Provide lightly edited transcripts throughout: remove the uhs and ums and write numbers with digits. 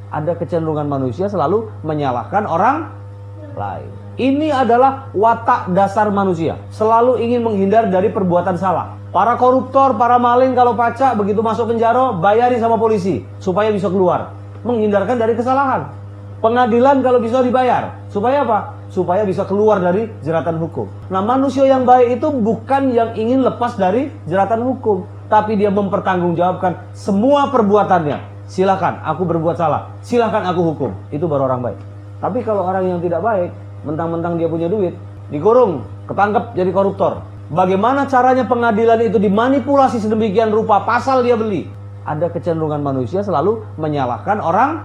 Ada kecenderungan manusia selalu menyalahkan orang lain. Ini adalah watak dasar manusia, selalu ingin menghindar dari perbuatan salah. Para koruptor, para maling kalau pacak begitu masuk penjara, bayari sama polisi supaya bisa keluar, menghindarkan dari kesalahan. Pengadilan kalau bisa dibayar, supaya apa? Supaya bisa keluar dari jeratan hukum. Nah, manusia yang baik itu bukan yang ingin lepas dari jeratan hukum, tapi dia mempertanggungjawabkan semua perbuatannya. Silakan, aku berbuat salah. Silakan aku hukum. Itu baru orang baik. Tapi kalau orang yang tidak baik, mentang-mentang dia punya duit, dikurung, ketangkep jadi koruptor. Bagaimana caranya pengadilan itu dimanipulasi sedemikian rupa pasal dia beli? Ada kecenderungan manusia selalu menyalahkan orang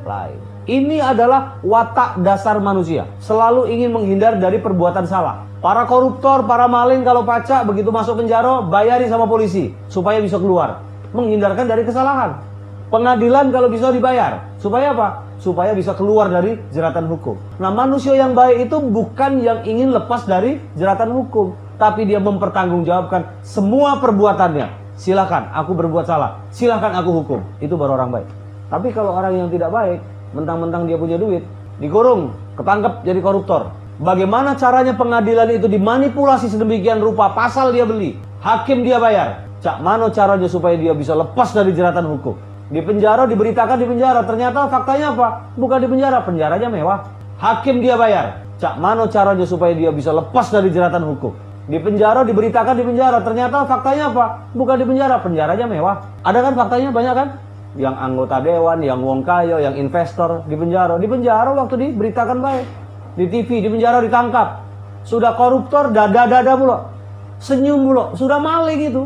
lain. Ini adalah watak dasar manusia, selalu ingin menghindar dari perbuatan salah. Para koruptor, para maling kalau pacak begitu masuk penjara, bayari sama polisi supaya bisa keluar, menghindarkan dari kesalahan. Pengadilan kalau bisa dibayar, supaya apa? Supaya bisa keluar dari jeratan hukum. Nah, manusia yang baik itu bukan yang ingin lepas dari jeratan hukum, tapi dia mempertanggungjawabkan semua perbuatannya. Silakan, aku berbuat salah. Silakan aku hukum. Itu baru orang baik. Tapi kalau orang yang tidak baik, mentang-mentang dia punya duit, dikurung, ketangkep jadi koruptor. Bagaimana caranya pengadilan itu dimanipulasi sedemikian rupa pasal dia beli? Hakim dia bayar. Cak mana caranya supaya dia bisa lepas dari jeratan hukum? Di penjara, diberitakan di penjara, ternyata faktanya apa? Bukan di penjara, penjaranya mewah. Hakim dia bayar. Cak mana caranya supaya dia bisa lepas dari jeratan hukum? Di penjara, diberitakan di penjara, ternyata faktanya apa? Bukan di penjara, penjaranya mewah. Ada kan faktanya banyak kan? Yang anggota dewan, yang wong kaya, yang investor di penjara. Di penjara waktu diberitakan baik. Di TV, di penjara ditangkap. Sudah koruptor, dada-dada pula. Senyum pula, sudah maling itu.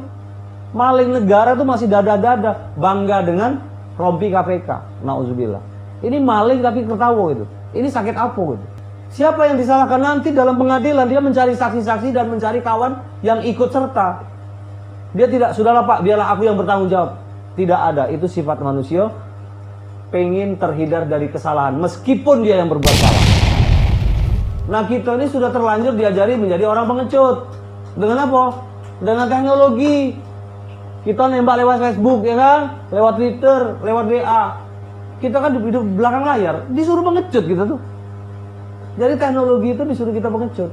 Maling negara tuh masih dada-dada, bangga dengan rompi KPK. Nauzubillah. Ini maling tapi ketawa gitu. Ini sakit apa gitu. Siapa yang disalahkan nanti dalam pengadilan? Dia mencari saksi-saksi dan mencari kawan yang ikut serta. Dia tidak, sudahlah Pak, biarlah aku yang bertanggung jawab. Tidak ada, itu sifat manusia. Pengen terhindar dari kesalahan meskipun dia yang berbuat salah. Nah, kita ini sudah terlanjur diajari menjadi orang pengecut. Dengan apa? Dengan teknologi. Kita nembak lewat Facebook, ya kan? Lewat Twitter, lewat WA. Kita kan di belakang layar, disuruh pengecut kita tuh. Jadi teknologi itu disuruh kita pengecut.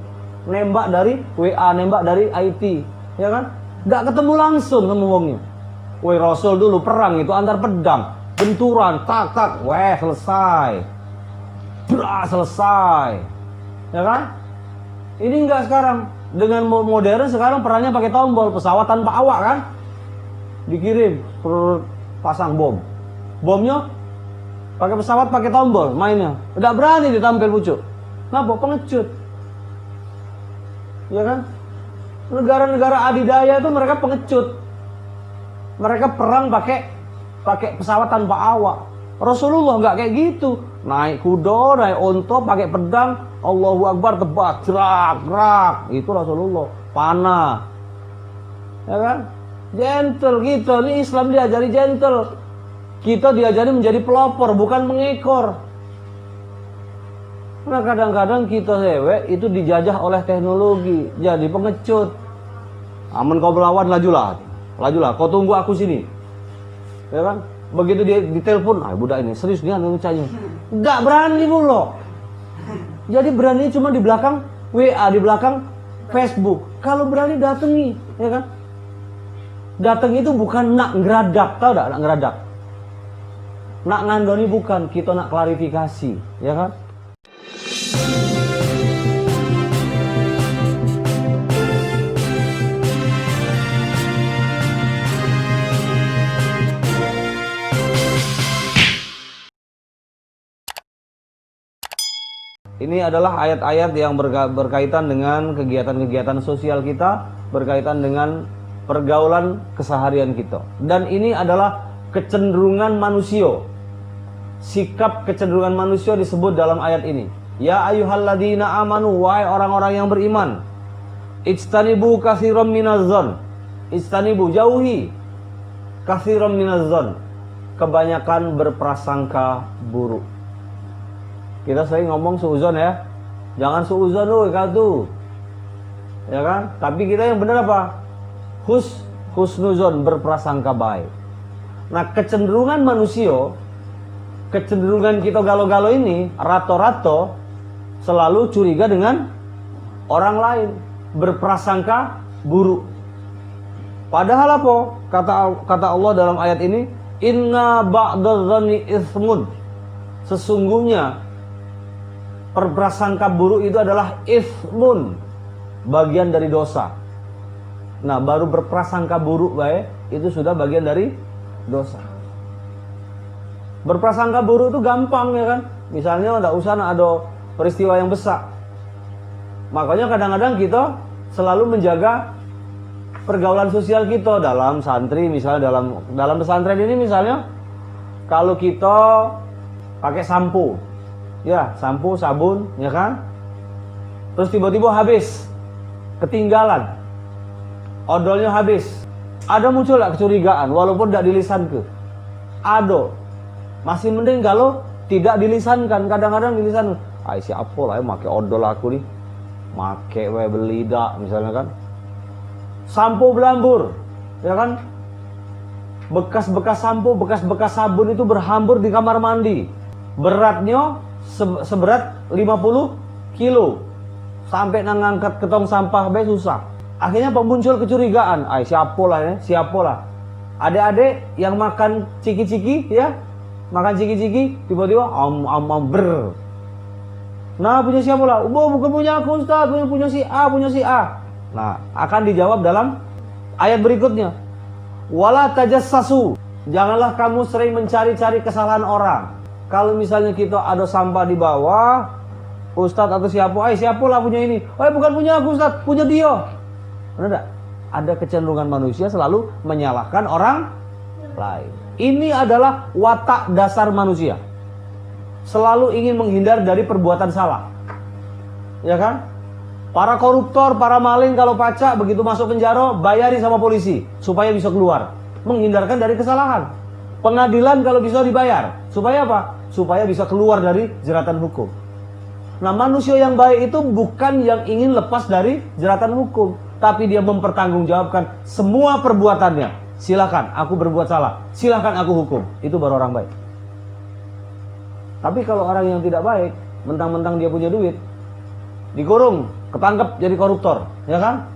Nembak dari WA, nembak dari IT, ya kan? Gak ketemu langsung sama wongnya. Woi, Rasul dulu perang itu antar pedang, benturan, tak, weh selesai. Bra, selesai. Ya kan? Ini enggak sekarang. Dengan modern sekarang perannya pakai tombol, pesawat tanpa awak kan? Dikirim, pasang bom. Bomnya pakai pesawat, pakai tombol mainnya. Udah berani ditampil pucuk. Kenapa? Pengecut. Ya kan? Negara-negara adidaya itu mereka pengecut. Mereka perang pakai pesawat tanpa awak. Rasulullah nggak kayak gitu. Naik kuda, naik onto, pakai pedang, Allahu Akbar, tebak, gerak. Itu Rasulullah. Panah. Ya kan? Gentle kita, ini Islam diajari gentle. Kita diajari menjadi pelopor, bukan mengekor. Nah, kadang-kadang kita cewek itu dijajah oleh teknologi, jadi pengecut. Aman kau melawan, lajulah, kau tunggu aku sini. Ya kan? Begitu dia ditelepon, budak ini serius dia ngucapnya. Enggak berani pula. Jadi berani cuma di belakang WA, di belakang Facebook. Kalau berani datangi, ya kan? Datang itu bukan nak ngeradak, tahu tak nak ngeradak? Nak ngandoni bukan, kita nak klarifikasi, ya kan? Ini adalah ayat-ayat yang berkaitan dengan kegiatan-kegiatan sosial kita, berkaitan dengan pergaulan keseharian kita. Dan ini adalah kecenderungan manusia. Sikap kecenderungan manusia disebut dalam ayat ini. Ya ayyuhalladzina amanu, wahai orang-orang yang beriman. Ijtanibu katsiran minazzan. Ijtanibu, jauhi. Katsiran minazzan. Kebanyakan berprasangka buruk. Kita sering ngomong suuzon ya. Jangan suuzon loh katu. Ya kan? Tapi kita yang benar apa? Husnuzon, berprasangka baik. Nah, kecenderungan manusia kecenderungan kita galau-galau ini, rato-rato selalu curiga dengan orang lain, berprasangka buruk. Padahal apa? Kata Allah dalam ayat ini, inna ba'dadh-dhanni itsmun. Sesungguhnya berprasangka buruk itu adalah itsmun, bagian dari dosa. Nah, baru berprasangka buruk itu sudah bagian dari dosa. Berprasangka buruk itu gampang ya kan? Misalnya enggak usah ada peristiwa yang besar. Makanya kadang-kadang kita selalu menjaga pergaulan sosial kita dalam santri, misalnya dalam pesantren ini misalnya kalau kita pakai sampo, ya sampo, sabun, ya kan? Terus tiba-tiba habis, ketinggalan, odolnya habis, ada muncul gak kecurigaan walaupun tidak dilisankan? Ada, masih mending kalau tidak dilisankan. Kadang-kadang dilisankan, siapa lah yang pakai odol aku nih, pakai beli dak misalnya kan? Sampo berhambur, ya kan? Bekas-bekas sampo, bekas-bekas sabun itu berhambur di kamar mandi. Beratnya seberat 50 kilo. Sampai ngangkat ke tong sampah susah. Akhirnya muncul kecurigaan. Siapa lah ya? Siapa lah? Adik-adik yang makan ciki-ciki ya? Makan ciki-ciki tiba-tiba ber. Nah, punya siapa lah? Bukan punya aku, Ustaz, punya si A, punya si A. Nah, akan dijawab dalam ayat berikutnya. Wala tajassasu. Janganlah kamu sering mencari-cari kesalahan orang. Kalau misalnya kita ada sampah di bawah, Ustadz atau siapa lah punya ini. Bukan punya aku, Ustadz, punya dia. Benar enggak? Ada kecenderungan manusia selalu menyalahkan orang lain. Ini adalah watak dasar manusia. Selalu ingin menghindar dari perbuatan salah. Ya kan? Para koruptor, para maling kalau pacak begitu masuk penjara, bayari sama polisi supaya bisa keluar. Menghindarkan dari kesalahan. Pengadilan kalau bisa dibayar. Supaya apa? Supaya bisa keluar dari jeratan hukum. Nah, manusia yang baik itu bukan yang ingin lepas dari jeratan hukum, tapi dia mempertanggungjawabkan semua perbuatannya. Silakan, aku berbuat salah. Silakan aku hukum. Itu baru orang baik. Tapi kalau orang yang tidak baik, mentang-mentang dia punya duit, dikurung, ketangkep jadi koruptor, ya kan?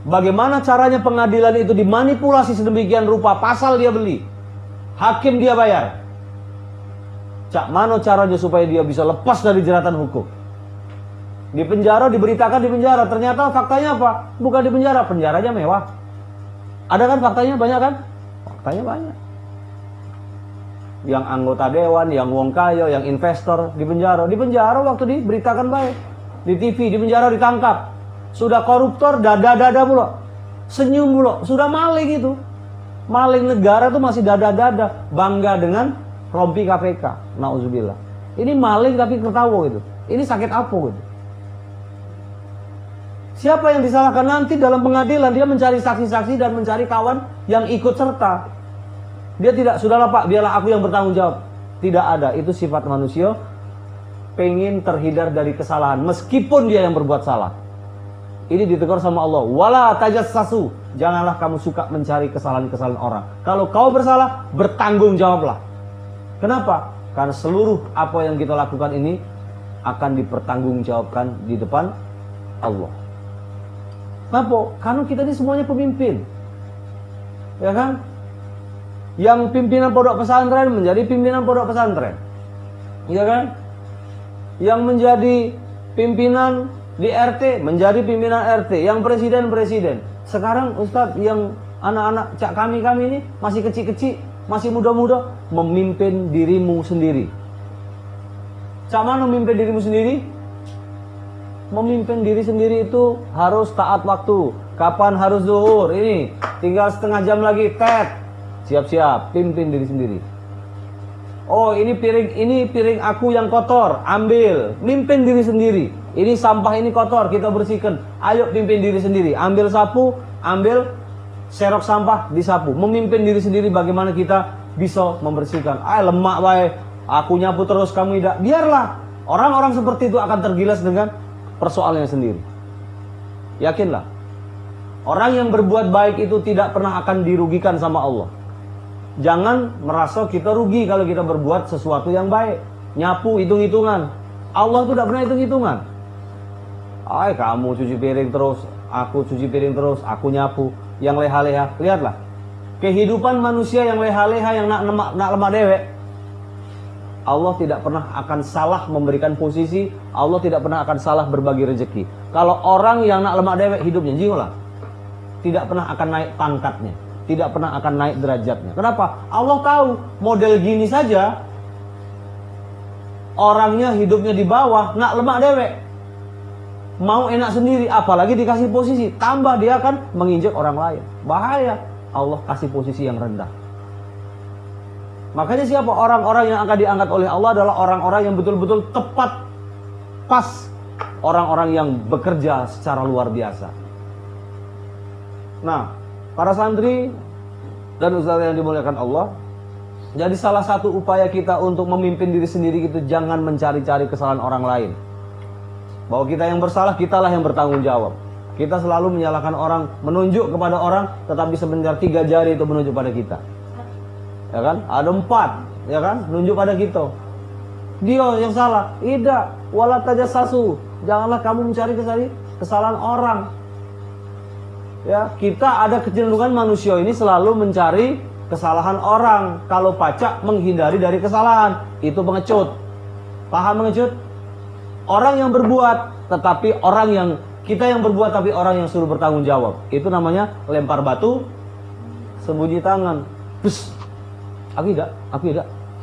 Bagaimana caranya pengadilan itu dimanipulasi sedemikian rupa? Pasal dia beli, hakim dia bayar. Cak mana caranya supaya dia bisa lepas dari jeratan hukum? Di penjara, diberitakan di penjara, ternyata faktanya apa? Bukan di penjara, penjaranya mewah. Ada kan faktanya banyak kan? Faktanya banyak. Yang anggota dewan, yang wong kaya, yang investor di penjara. Di penjara waktu diberitakan baik. Di TV, di penjara ditangkap. Sudah koruptor, dada-dada pula. Senyum pula. Sudah maling itu. Maling negara itu masih dada-dada. Bangga dengan rompi KPK. Nauzubillah. Ini maling tapi ketawa gitu. Ini sakit apa gitu. Siapa yang disalahkan nanti dalam pengadilan? Dia mencari saksi-saksi dan mencari kawan yang ikut serta. Dia tidak, sudahlah Pak, biarlah aku yang bertanggung jawab. Tidak ada. Itu sifat manusia. Pengen terhindar dari kesalahan meskipun dia yang berbuat salah. Ini ditegur sama Allah. Wala tajassasu. Janganlah kamu suka mencari kesalahan-kesalahan orang. Kalau kau bersalah, bertanggung jawablah. Kenapa? Karena seluruh apa yang kita lakukan ini akan dipertanggungjawabkan di depan Allah. Kenapa? Karena kita ini semuanya pemimpin. Ya kan? Yang pimpinan pondok pesantren menjadi pimpinan pondok pesantren. Ya kan? Yang menjadi pimpinan di RT menjadi pimpinan RT, yang presiden. Sekarang Ustadz yang anak-anak cak kami ini masih kecil-kecil, masih muda-muda, memimpin dirimu sendiri. Cak mana memimpin dirimu sendiri? Memimpin diri sendiri itu harus taat waktu. Kapan harus zuhur? Ini tinggal setengah jam lagi, tet. Siap-siap, pimpin diri sendiri. Oh, ini piring aku yang kotor, ambil, mimpin diri sendiri. Ini sampah ini kotor, kita bersihkan. Ayo pimpin diri sendiri. Ambil sapu, ambil serok sampah, disapu. Memimpin diri sendiri bagaimana kita bisa membersihkan. Lemak baik, aku nyapu terus kamu tidak. Biarlah orang-orang seperti itu akan tergilas dengan persoalannya sendiri. Yakinlah, orang yang berbuat baik itu tidak pernah akan dirugikan sama Allah. Jangan merasa kita rugi kalau kita berbuat sesuatu yang baik. Nyapu hitung-hitungan. Allah tuh tidak pernah hitung-hitungan. Kamu cuci piring terus, aku cuci piring terus, aku nyapu. Yang leha-leha, lihatlah. Kehidupan manusia yang leha-leha, yang nak lemah dewek. Allah tidak pernah akan salah memberikan posisi. Allah tidak pernah akan salah berbagi rezeki. Kalau orang yang nak lemah dewek hidupnya, jingolah, tidak pernah akan naik pangkatnya, tidak pernah akan naik derajatnya. Kenapa? Allah tahu model gini saja orangnya hidupnya di bawah, nak lemak dewek, mau enak sendiri, apalagi dikasih posisi, tambah dia akan menginjak orang lain. Bahaya. Allah kasih posisi yang rendah. Makanya siapa orang-orang yang akan diangkat oleh Allah adalah orang-orang yang betul-betul tepat, pas, orang-orang yang bekerja secara luar biasa. Nah, para santri dan ustaz yang dimuliakan Allah, jadi salah satu upaya kita untuk memimpin diri sendiri itu jangan mencari-cari kesalahan orang lain. Bahwa kita yang bersalah, kitalah yang bertanggung jawab. Kita selalu menyalahkan orang, menunjuk kepada orang, tetapi sebenarnya 3 jari itu menunjuk pada kita. Ya kan? Ada 4, ya kan? Menunjuk pada kita. Dia yang salah. Tidak, wala tajassasu. Janganlah kamu mencari kesalahan orang. Ya, kita ada kecenderungan manusia ini selalu mencari kesalahan orang. Kalau pacak menghindari dari kesalahan, itu pengecut. Paham pengecut? Orang yang berbuat, tetapi orang yang kita yang berbuat tapi orang yang suruh bertanggung jawab. Itu namanya lempar batu sembunyi tangan. Bus. Aku tidak.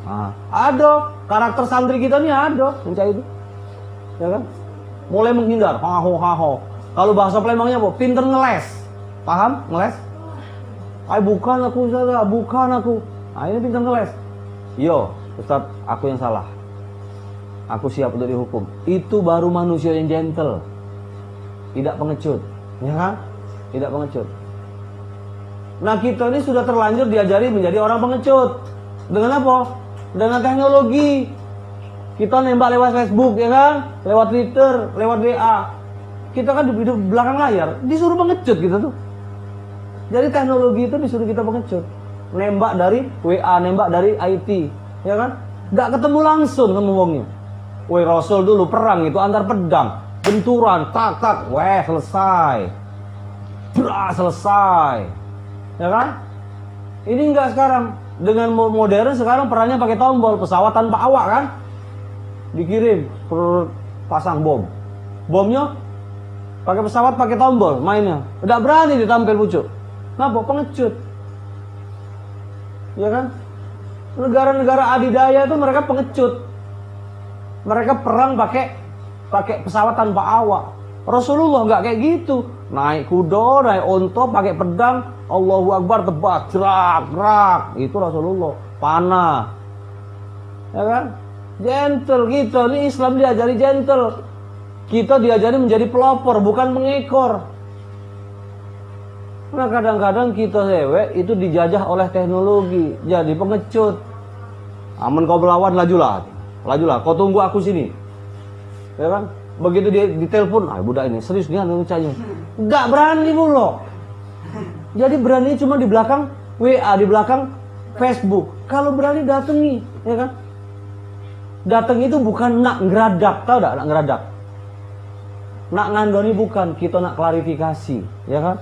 Nah, ada karakter santri kita nih, ada mencari itu. Ya kan? Mulai menghindar, haho. Kalau bahasa Palembangnya apa? Pinter ngeles. Paham? Ngeles? Bukan aku, Ustaz, bukan aku. Ini pinter ngeles. Yo, Ustaz, aku yang salah. Aku siap untuk dihukum. Itu baru manusia yang gentle. Tidak pengecut. Ya kan? Tidak pengecut. Nah, kita ini sudah terlanjur diajari menjadi orang pengecut. Dengan apa? Dengan teknologi. Kita nembak lewat Facebook, ya kan? Lewat Twitter, lewat WA. Kita kan di belakang layar, disuruh pengecut kita tuh. Jadi teknologi itu disuruh kita pengecut. Nembak dari WA, nembak dari IT, ya kan? Gak ketemu langsung sama wongnya. Woi, Rasul dulu perang itu antar pedang, benturan, tak, weh selesai. Selesai. Ya kan? Ini enggak sekarang. Dengan modern sekarang perannya pakai tombol, pesawat tanpa awak kan? Dikirim, pasang bom. Bomnya pakai pesawat, pakai tombol mainnya. Udah berani ditampil pucuk. Kenapa? Pengecut. Ya kan? Negara-negara adidaya itu mereka pengecut. Mereka perang pakai pesawat tanpa awak. Rasulullah nggak kayak gitu. Naik kuda, naik onto, pakai pedang, Allahu Akbar, tebas, gerak. Itu Rasulullah. Panah. Ya kan? Gentle kita. Ini Islam diajari gentle. Kita diajari menjadi pelopor, bukan mengekor. Nah, kadang-kadang kita cewek itu dijajah oleh teknologi, jadi pengecut. Aman kau melawan, lajulah, kau tunggu aku sini. Ya kan? Begitu dia ditelepon, budak ini serius dia ngucapnya. Enggak berani mulu. Jadi berani cuma di belakang WA, di belakang Facebook. Kalau berani datangi, ya kan? Datang itu bukan nak ngeradak, tahu enggak nak ngeradak? Nak ngandoni bukan, kita nak klarifikasi, ya kan?